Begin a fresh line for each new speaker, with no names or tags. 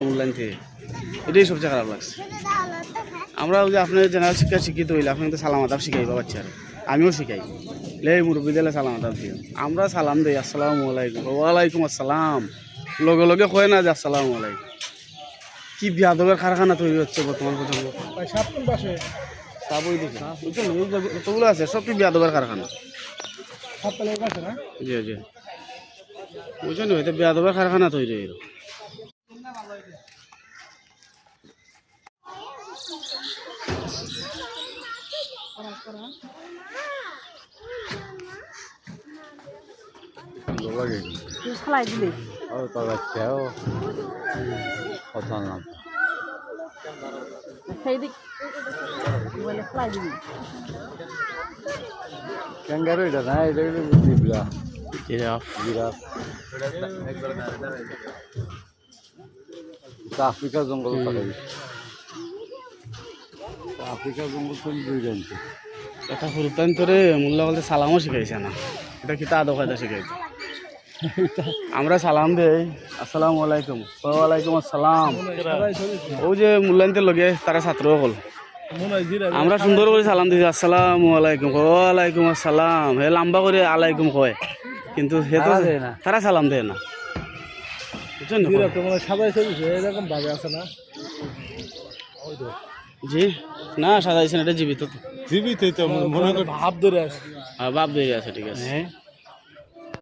Online থেকে এটাই সবচেয়ে খারাপ লাগছে। আমরা ওই যে আপনার জেনারেল শিক্ষা শিক্ষিত হইলে আপনি কিন্তু সালাম আদাব শিখাইবা বাচ্চারা, আমিও শিখাই লে মুরব্বী দিলে সালাম আদাব দিও, আমরা সালাম দিই আসসালামু আলাইকুম, ওয়ালাইকুম আসসালাম, লগে লগে কয় না যে আসসালামু আলাইকুম। কি বিয়াদবের কারখানা তৈরি হচ্ছে বর্তমান প্রজন্ম, সবই দেখে বুঝছেন, যতগুলো আছে সব কি বিয়াদবের কারখানা। জি জি বুঝছেন, হয়তো বিয়াদবের কারখানা তৈরি হইল।
খালাই দিলি সেই দিক বলে খালাই দিবি
ক্যাঙ্গারু এটা না, এটা জিবরা
জিরাফ
জিরাফ। আফ্রিকার জঙ্গল পাঠাবি, আফ্রিকার জঙ্গল তুমি দুই জানছি।
এটা ফুরতান্তরে মোল্লা বলতে সালামও শিখাইছে না, এটা কি তা দোকানটা শিখাইছে। আমরা সালাম দেই আসসালামু আলাইকুম, ওয়ালাইকুম আসসালাম, ওই যে মূল্যায়নতে লগে তারা ছাত্র হল, আমরা সুন্দর করে সালাম দিছি আসসালামু আলাইকুম, ওয়ালাইকুম আসসালাম, হে লম্বা করে আলাইকুম কয়, কিন্তু হে তো তারা সালাম দেয় না, বুঝছেন।
এরকম ভাবে আছে না,
জি না সাজাইছেন, এটা জীবিত তো,
জীবিত তো মনে কর ভাব ধরে আছে,
বাপ দিয়ে আছে, ঠিক আছে।